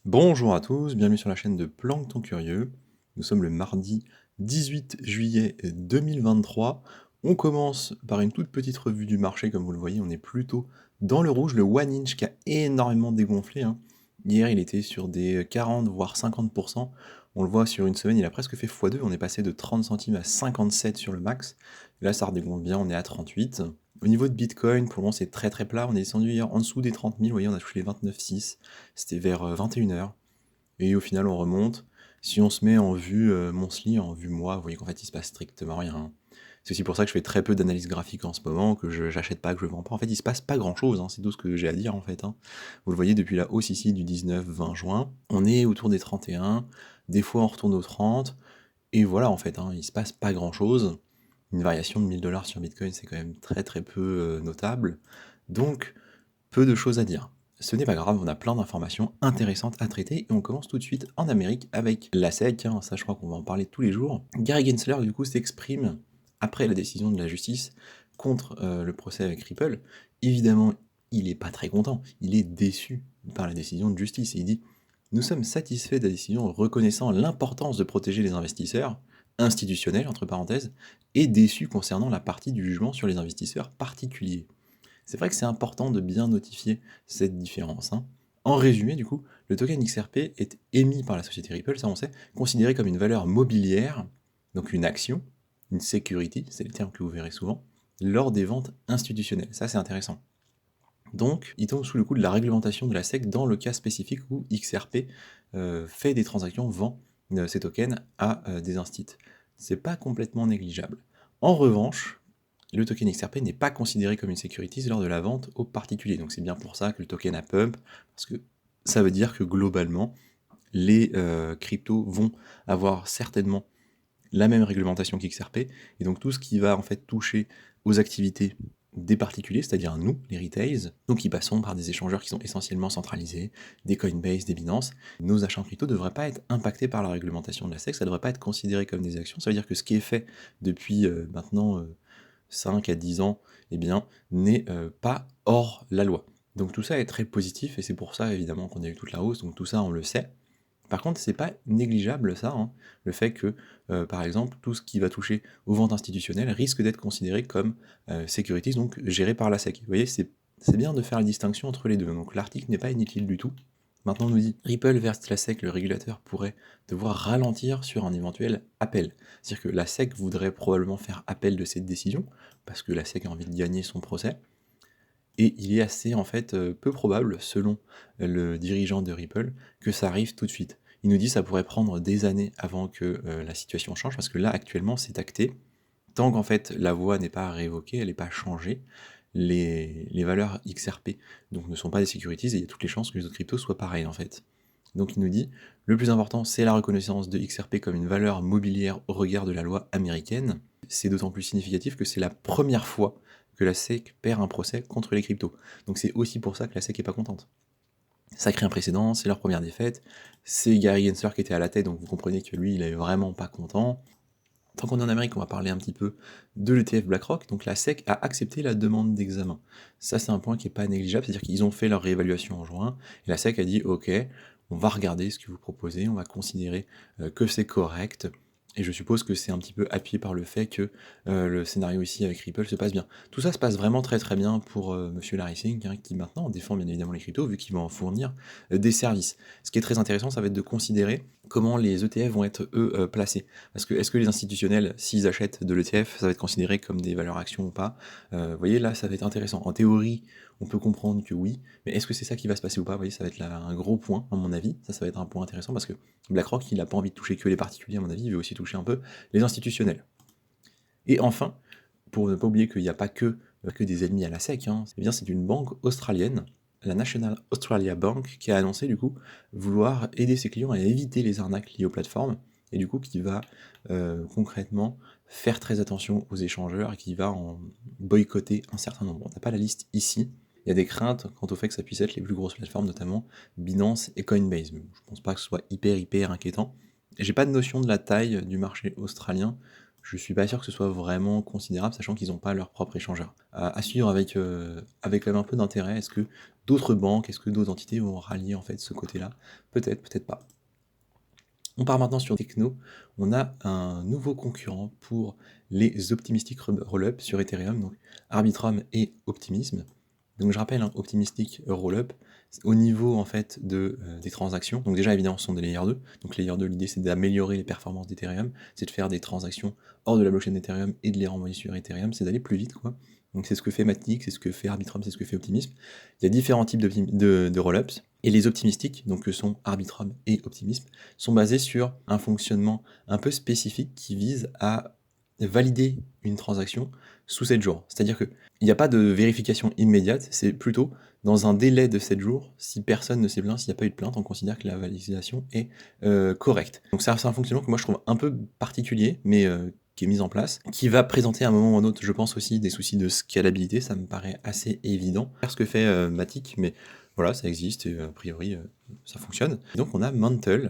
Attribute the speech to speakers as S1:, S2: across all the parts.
S1: Bonjour à tous, bienvenue sur la chaîne de Plancton Curieux. Nous sommes le mardi 18 juillet 2023. On commence par une toute petite revue du marché, comme vous le voyez, on est plutôt dans le rouge. Le One Inch qui a énormément dégonflé, hein. Hier, il était sur des 40 voire 50%. On le voit sur une semaine, il a presque fait x2. On est passé de 30 centimes à 57 sur le max. Là, ça redégonfle bien, on est à 38. Au niveau de Bitcoin, pour le moment, c'est très très plat. On est descendu hier en dessous des 30 000. Vous voyez, on a touché les 29,6. C'était vers 21 h. Et au final, on remonte. Si on se met en vue monthly, en vue mois, vous voyez qu'en fait, il se passe strictement rien, hein. C'est aussi pour ça que je fais très peu d'analyse graphique en ce moment, que j'achète pas, que je vends pas. En fait, il se passe pas grand chose, hein. C'est tout ce que j'ai à dire en fait, hein. Vous le voyez depuis la hausse ici du 19-20 juin. On est autour des 31, des fois on retourne aux 30, et voilà en fait, hein, il se passe pas grand chose. Une variation de 1000 $ sur Bitcoin, c'est quand même très très peu notable. Donc, peu de choses à dire. Ce n'est pas grave, on a plein d'informations intéressantes à traiter et on commence tout de suite en Amérique avec la SEC, hein, ça je crois qu'on va en parler tous les jours. Gary Gensler du coup s'exprime après la décision de la justice contre le procès avec Ripple. Évidemment, il n'est pas très content, il est déçu par la décision de justice et il dit « Nous sommes satisfaits de la décision reconnaissant l'importance de protéger les investisseurs institutionnels, entre parenthèses, et déçus concernant la partie du jugement sur les investisseurs particuliers. » C'est vrai que c'est important de bien notifier cette différence, hein. En résumé, du coup, le token XRP est émis par la société Ripple, ça on sait, considéré comme une valeur mobilière, donc une action, une security, c'est le terme que vous verrez souvent, lors des ventes institutionnelles. Ça c'est intéressant. Donc, il tombe sous le coup de la réglementation de la SEC dans le cas spécifique où XRP fait des transactions, vend ces tokens à des instituts. C'est pas complètement négligeable. En revanche, le token XRP n'est pas considéré comme une securities lors de la vente aux particuliers. Donc c'est bien pour ça que le token a pump, parce que ça veut dire que globalement, les cryptos vont avoir certainement la même réglementation qu'XRP, et donc tout ce qui va en fait toucher aux activités des particuliers, c'est-à-dire nous, les retails, donc qui passons par des échangeurs qui sont essentiellement centralisés, des Coinbase, des Binance, nos achats en crypto ne devraient pas être impactés par la réglementation de la SEC, ça ne devrait pas être considéré comme des actions, ça veut dire que ce qui est fait depuis maintenant 5 à 10 ans, eh bien, n'est pas hors la loi. Donc tout ça est très positif, et c'est pour ça évidemment qu'on a eu toute la hausse, donc tout ça on le sait. Par contre, c'est pas négligeable ça, hein, le fait que, par exemple, tout ce qui va toucher aux ventes institutionnelles risque d'être considéré comme securities, donc géré par la SEC. Vous voyez, c'est bien de faire la distinction entre les deux. Donc l'article n'est pas inutile du tout. Maintenant, on nous dit Ripple versus la SEC, le régulateur pourrait devoir ralentir sur un éventuel appel. C'est-à-dire que la SEC voudrait probablement faire appel de cette décision, parce que la SEC a envie de gagner son procès. Et il est assez en fait peu probable, selon le dirigeant de Ripple, que ça arrive tout de suite. Il nous dit que ça pourrait prendre des années avant que la situation change, parce que là actuellement c'est acté. Tant qu'en fait la voie n'est pas révoquée, elle n'est pas changée, les valeurs XRP donc ne sont pas des securities et il y a toutes les chances que les autres cryptos soient pareils en fait. Donc il nous dit, le plus important c'est la reconnaissance de XRP comme une valeur mobilière au regard de la loi américaine. C'est d'autant plus significatif que c'est la première fois que la SEC perd un procès contre les cryptos. Donc c'est aussi pour ça que la SEC est pas contente. Ça crée un précédent, c'est leur première défaite, c'est Gary Gensler qui était à la tête, donc vous comprenez que lui il est vraiment pas content. Tant qu'on est en Amérique, on va parler un petit peu de l'ETF BlackRock. Donc la SEC a accepté la demande d'examen. Ça, c'est un point qui n'est pas négligeable, c'est-à-dire qu'ils ont fait leur réévaluation en juin, et la SEC a dit « Ok, on va regarder ce que vous proposez, on va considérer que c'est correct ». Et je suppose que c'est un petit peu appuyé par le fait que le scénario ici avec Ripple se passe bien. Tout ça se passe vraiment très très bien pour Monsieur Larry Singh, hein, qui maintenant défend bien évidemment les cryptos, vu qu'il va en fournir des services. Ce qui est très intéressant, ça va être de considérer comment les ETF vont être, eux, placés. Parce que est-ce que les institutionnels, s'ils achètent de l'ETF, ça va être considéré comme des valeurs actions ou pas? Vous voyez, là, ça va être intéressant. En théorie, on peut comprendre que oui, mais est-ce que c'est ça qui va se passer ou pas? Vous voyez, ça va être là un gros point, à mon avis. Ça va être un point intéressant parce que BlackRock, il n'a pas envie de toucher que les particuliers, à mon avis, il veut aussi toucher un peu les institutionnels. Et enfin, pour ne pas oublier qu'il n'y a pas que des ennemis à la SEC, hein, eh bien c'est une banque australienne, la National Australia Bank, qui a annoncé du coup vouloir aider ses clients à éviter les arnaques liées aux plateformes, et du coup qui va concrètement faire très attention aux échangeurs et qui va en boycotter un certain nombre. On n'a pas la liste ici. Il y a des craintes quant au fait que ça puisse être les plus grosses plateformes, notamment Binance et Coinbase. Mais je pense pas que ce soit hyper inquiétant. Et j'ai pas de notion de la taille du marché australien. je suis pas sûr que ce soit vraiment considérable, sachant qu'ils ont pas leur propre échangeur. À suivre avec quand même un peu d'intérêt. Est-ce que d'autres banques, est-ce que d'autres entités vont rallier en fait ce côté-là? Peut-être, peut-être pas. On part maintenant sur techno. On a un nouveau concurrent pour les optimistic rollup sur Ethereum, donc Arbitrum et Optimism. Donc je rappelle, hein, Optimistic Rollup, au niveau en fait des transactions, donc déjà évidemment ce sont des layer 2, donc layer 2 l'idée c'est d'améliorer les performances d'Ethereum, c'est de faire des transactions hors de la blockchain d'Ethereum et de les renvoyer sur Ethereum, c'est d'aller plus vite quoi. Donc c'est ce que fait Matic, c'est ce que fait Arbitrum, c'est ce que fait Optimism. Il y a différents types de rollups, et les optimistiques, donc que sont Arbitrum et Optimism, sont basés sur un fonctionnement un peu spécifique qui vise à valider une transaction sous 7 jours. C'est-à-dire qu'il n'y a pas de vérification immédiate, c'est plutôt dans un délai de 7 jours, si personne ne s'est plaint, s'il n'y a pas eu de plainte, on considère que la validation est correcte. Donc c'est un fonctionnement que moi je trouve un peu particulier, mais qui est mis en place, qui va présenter à un moment ou à un autre, je pense aussi, des soucis de scalabilité, ça me paraît assez évident. C'est ce que fait Matic, mais voilà, ça existe et a priori ça fonctionne. Et donc on a Mantle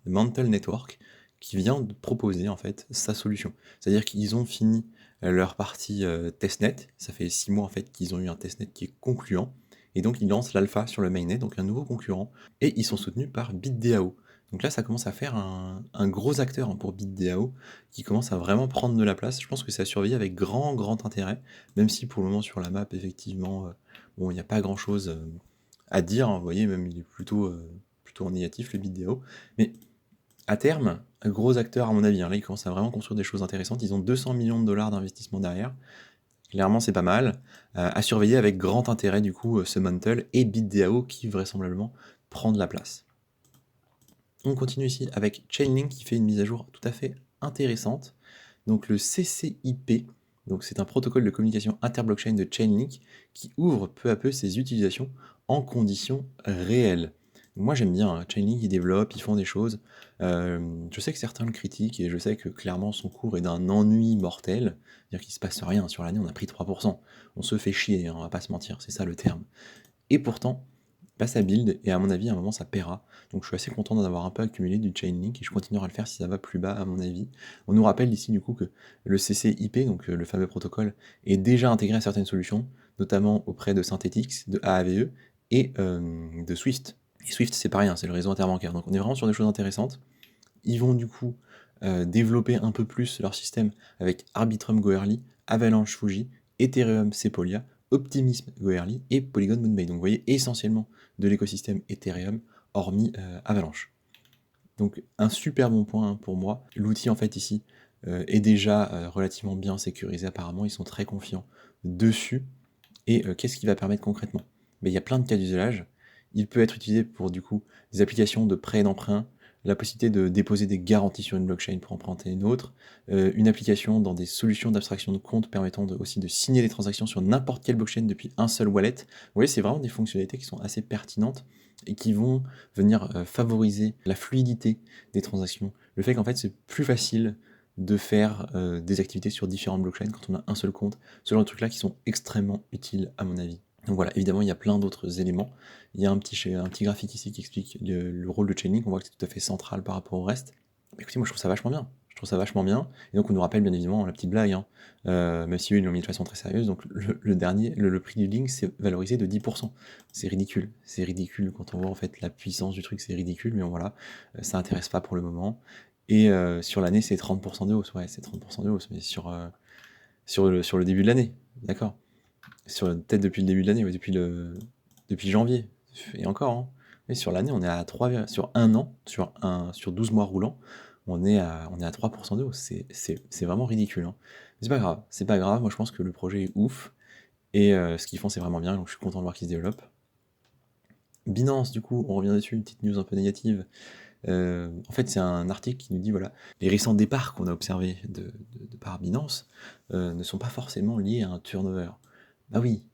S1: Network, qui vient de proposer en fait sa solution. C'est-à-dire qu'ils ont fini leur partie testnet, ça fait 6 mois en fait qu'ils ont eu un testnet qui est concluant, et donc ils lancent l'alpha sur le mainnet, donc un nouveau concurrent, et ils sont soutenus par BitDAO. Donc là ça commence à faire un gros acteur, hein, pour BitDAO, qui commence à vraiment prendre de la place. Je pense que c'est à surveiller avec grand intérêt, même si pour le moment sur la map effectivement, bon il n'y a pas grand chose à dire, hein, vous voyez, même il est plutôt en négatif le BitDAO, mais à terme, un gros acteur à mon avis, hein, là ils commencent à vraiment construire des choses intéressantes, ils ont 200 millions de dollars d'investissement derrière, clairement c'est pas mal, à surveiller avec grand intérêt du coup ce Mantle et BitDAO qui vraisemblablement prend de la place. On continue ici avec Chainlink qui fait une mise à jour tout à fait intéressante, donc le CCIP, donc c'est un protocole de communication interblockchain de Chainlink qui ouvre peu à peu ses utilisations en conditions réelles. Moi j'aime bien, hein, Chainlink ils développent, ils font des choses. Je sais que certains le critiquent et je sais que clairement son cours est d'un ennui mortel. C'est-à-dire qu'il se passe rien. Sur l'année on a pris 3%. On se fait chier, hein, on va pas se mentir, c'est ça le terme. Et pourtant, bah, ça build et à mon avis à un moment ça paiera. Donc je suis assez content d'en avoir un peu accumulé du Chainlink et je continuerai à le faire si ça va plus bas à mon avis. On nous rappelle ici du coup que le CCIP, donc le fameux protocole, est déjà intégré à certaines solutions, notamment auprès de Synthetix, de AAVE et de Swift. Et Swift c'est pas rien, c'est le réseau interbancaire. Donc on est vraiment sur des choses intéressantes. Ils vont du coup développer un peu plus leur système avec Arbitrum Goerli, Avalanche Fuji, Ethereum Sepolia, Optimism Goerli et Polygon Moonbay. Donc vous voyez essentiellement de l'écosystème Ethereum, hormis Avalanche. Donc un super bon point, hein, pour moi. L'outil en fait ici est déjà relativement bien sécurisé apparemment, ils sont très confiants dessus. Et qu'est-ce qu'il va permettre concrètement? Il y a plein de cas d'usage. Il peut être utilisé pour du coup des applications de prêt et d'emprunt, la possibilité de déposer des garanties sur une blockchain pour emprunter une autre, une application dans des solutions d'abstraction de compte permettant aussi de signer des transactions sur n'importe quelle blockchain depuis un seul wallet. Vous voyez, c'est vraiment des fonctionnalités qui sont assez pertinentes et qui vont venir favoriser la fluidité des transactions. Le fait qu'en fait c'est plus facile de faire des activités sur différentes blockchains quand on a un seul compte, ce genre de trucs là qui sont extrêmement utiles à mon avis. Donc voilà, évidemment il y a plein d'autres éléments. Il y a un petit graphique ici qui explique le rôle de Chainlink, on voit que c'est tout à fait central par rapport au reste. Mais écoutez, moi je trouve ça vachement bien. Je trouve ça vachement bien. Et donc on nous rappelle bien évidemment la petite blague, hein. Même si eux ils l'ont mis de façon très sérieuse, donc le prix du link c'est valorisé de 10%. C'est ridicule. C'est ridicule quand on voit en fait la puissance du truc, c'est ridicule, mais bon, voilà, ça intéresse pas pour le moment. Et sur l'année c'est 30% de hausse, ouais c'est 30% de hausse, mais sur le début de l'année, d'accord. Peut-être depuis le début de l'année, ouais, depuis janvier. Et encore, hein. Mais sur l'année, on est à 3, sur un an, sur 12 mois roulants, on est à 3% de hausse. C'est vraiment ridicule, hein. Mais c'est pas grave, moi je pense que le projet est ouf, et ce qu'ils font c'est vraiment bien, donc je suis content de voir qu'ils se développent. Binance, du coup, on revient dessus, une petite news un peu négative. En fait, c'est un article qui nous dit, voilà, les récents départs qu'on a observés de par Binance ne sont pas forcément liés à un turnover. Bah oui,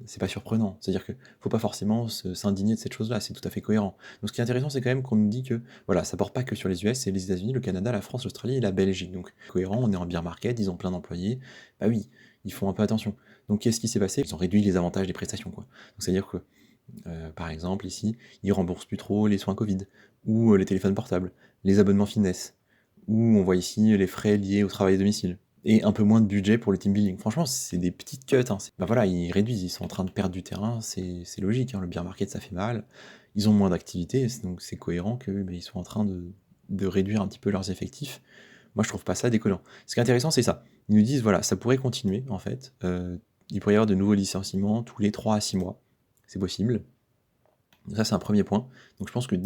S1: c'est pas surprenant. C'est-à-dire que faut pas forcément s'indigner de cette chose-là, c'est tout à fait cohérent. Donc ce qui est intéressant, c'est quand même qu'on nous dit que, voilà, ça porte pas que sur les US, c'est les États-Unis, le Canada, la France, l'Australie et la Belgique. Donc cohérent, on est en bear market, ils ont plein d'employés. Bah oui, ils font un peu attention. Donc qu'est-ce qui s'est passé? Ils ont réduit les avantages des prestations, quoi. Donc c'est-à-dire que par exemple, ici, ils remboursent plus trop les soins Covid, ou les téléphones portables, les abonnements finesse, Ou on voit ici les frais liés au travail à domicile. Et un peu moins de budget pour le team building. Franchement, c'est des petites cuts, hein. Bah voilà, ils réduisent, ils sont en train de perdre du terrain, c'est logique, hein, le bear market ça fait mal, ils ont moins d'activité, donc c'est cohérent que ils soient en train de réduire un petit peu leurs effectifs. Moi je trouve pas ça déconnant. Ce qui est intéressant c'est ça, ils nous disent voilà, ça pourrait continuer en fait, il pourrait y avoir de nouveaux licenciements tous les 3 à 6 mois, c'est possible. Ça, c'est un premier point. Donc je pense que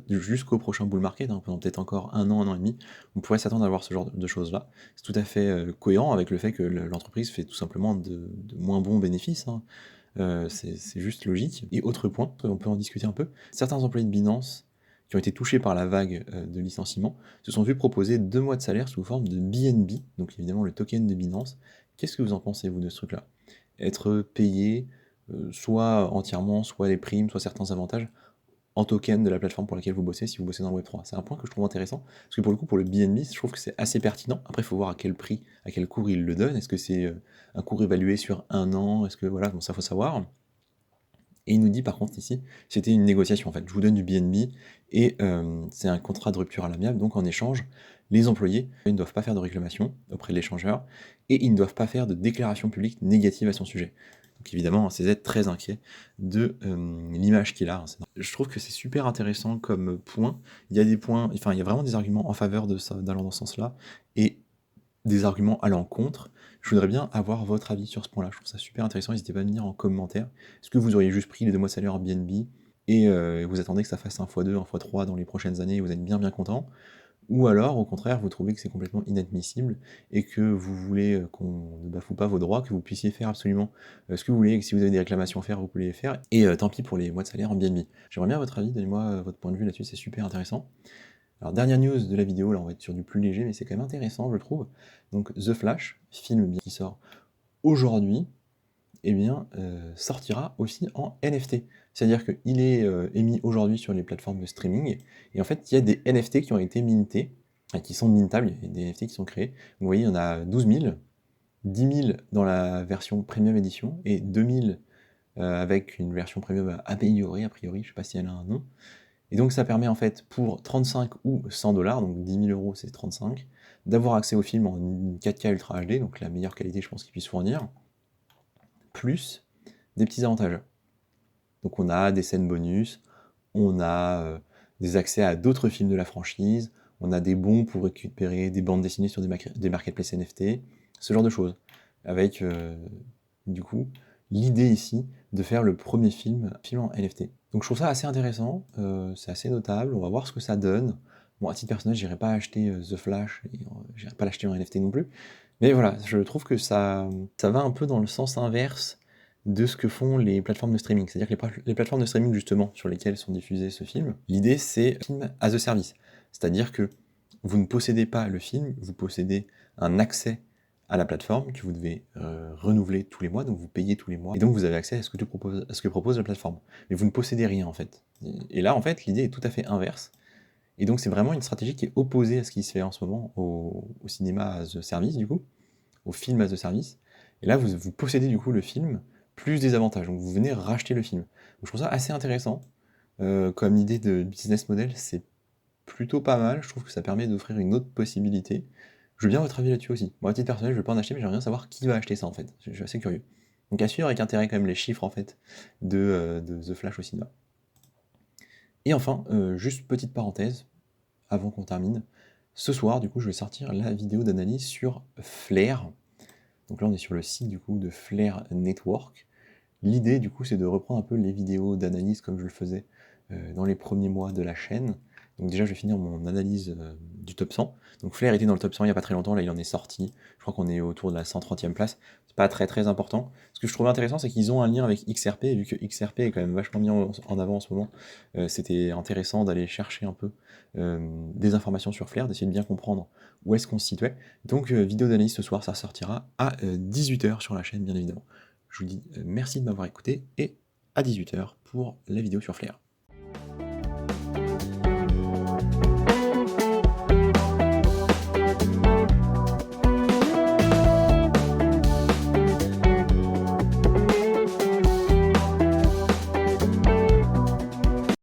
S1: jusqu'au prochain bull market, hein, pendant peut-être encore un an et demi, on pourrait s'attendre à voir ce genre de choses-là. C'est tout à fait cohérent avec le fait que l'entreprise fait tout simplement de moins bons bénéfices, hein. C'est juste logique. Et autre point, on peut en discuter un peu, certains employés de Binance qui ont été touchés par la vague de licenciements se sont vus proposer 2 mois de salaire sous forme de BNB, donc évidemment le token de Binance. Qu'est-ce que vous en pensez, vous, de ce truc-là? Être payé soit entièrement, soit les primes, soit certains avantages, en token de la plateforme pour laquelle vous bossez, si vous bossez dans le Web3. C'est un point que je trouve intéressant, parce que pour le coup, pour le BNB, je trouve que c'est assez pertinent. Après, il faut voir à quel prix, à quel cours il le donne. Est-ce que c'est un cours évalué sur un an? Est-ce que, voilà, bon, ça, faut savoir. Et il nous dit, par contre, ici, c'était une négociation, en fait. Je vous donne du BNB, et c'est un contrat de rupture à l'amiable, donc en échange, les employés ils ne doivent pas faire de réclamation auprès de l'échangeur, et ils ne doivent pas faire de déclaration publique négative à son sujet. Donc évidemment, CZ est très inquiet de l'image qu'il a, hein. Je trouve que c'est super intéressant comme point. Il y a des points, enfin il y a vraiment des arguments en faveur de ça, d'allant dans ce sens-là, et des arguments à l'encontre. Je voudrais bien avoir votre avis sur ce point-là. Je trouve ça super intéressant. N'hésitez pas à me dire en commentaire. Est-ce que vous auriez juste pris les 2 mois de salaire en BNB et vous attendez que ça fasse 1x2, 1x3 dans les prochaines années et vous êtes bien content? Ou alors, au contraire, vous trouvez que c'est complètement inadmissible et que vous voulez qu'on ne bafoue pas vos droits, que vous puissiez faire absolument ce que vous voulez, et que si vous avez des réclamations à faire, vous pouvez les faire, et tant pis pour les mois de salaire en BNB. J'aimerais bien votre avis, donnez-moi votre point de vue là-dessus, c'est super intéressant. Alors, dernière news de la vidéo, là on va être sur du plus léger, mais c'est quand même intéressant, je trouve. Donc, The Flash, film qui sort aujourd'hui, eh bien, sortira aussi en NFT. C'est-à-dire qu'il est émis aujourd'hui sur les plateformes de streaming, et en fait, il y a des NFT qui ont été mintés, qui sont mintables, il y a des NFT qui sont créés. Vous voyez, il y en a 12 000, 10 000 dans la version Premium Edition, et 2000 avec une version Premium améliorée, a priori, je ne sais pas si elle a un nom. Et donc ça permet en fait pour 35 ou 100 $, donc 10 000 euros c'est 35, d'avoir accès au film en 4K Ultra HD, donc la meilleure qualité je pense qu'il puisse fournir, plus des petits avantages. Donc on a des scènes bonus, on a des accès à d'autres films de la franchise, on a des bons pour récupérer des bandes dessinées sur des marketplaces NFT, ce genre de choses. Avec du coup l'idée ici de faire le premier film en NFT. Donc je trouve ça assez intéressant, c'est assez notable, on va voir ce que ça donne. Bon, à titre personnel, j'irai pas acheter The Flash, et j'irai pas l'acheter en NFT non plus, mais voilà, je trouve que ça va un peu dans le sens inverse de ce que font les plateformes de streaming. C'est-à-dire que les plateformes de streaming, justement, sur lesquelles sont diffusés ce film, l'idée c'est film as a service. C'est-à-dire que vous ne possédez pas le film, vous possédez un accès à la plateforme que vous devez renouveler tous les mois, donc vous payez tous les mois, et donc vous avez accès à ce que propose la plateforme. Mais vous ne possédez rien en fait. Et là, en fait, l'idée est tout à fait inverse. Et donc c'est vraiment une stratégie qui est opposée à ce qui se fait en ce moment au cinéma as a service, du coup, au film as a service. Et là, vous possédez du coup le film, plus des avantages. Donc vous venez racheter le film. Donc je trouve ça assez intéressant. Comme idée de business model, c'est plutôt pas mal. Je trouve que ça permet d'offrir une autre possibilité. Je veux bien votre avis là-dessus aussi. Moi, à titre personnel, je vais pas en acheter, mais j'aimerais bien savoir qui va acheter ça en fait. Je suis assez curieux. Donc à suivre avec intérêt quand même les chiffres en fait de The Flash au cinéma. Et enfin, juste petite parenthèse, avant qu'on termine. Ce soir, du coup, je vais sortir la vidéo d'analyse sur Flare. Donc là, on est sur le site du coup de Flare Network. L'idée, du coup, c'est de reprendre un peu les vidéos d'analyse comme je le faisais dans les premiers mois de la chaîne. Donc déjà, je vais finir mon analyse du top 100. Donc Flair était dans le top 100 il n'y a pas très longtemps, là il en est sorti. Je crois qu'on est autour de la 130e place. C'est pas très important. Ce que je trouvais intéressant, c'est qu'ils ont un lien avec XRP, et vu que XRP est quand même vachement mis en avant en ce moment, c'était intéressant d'aller chercher un peu des informations sur Flair, d'essayer de bien comprendre où est-ce qu'on se situait. Donc vidéo d'analyse ce soir, ça sortira à 18h sur la chaîne, bien évidemment. Je vous dis merci de m'avoir écouté, et à 18h pour la vidéo sur Flair.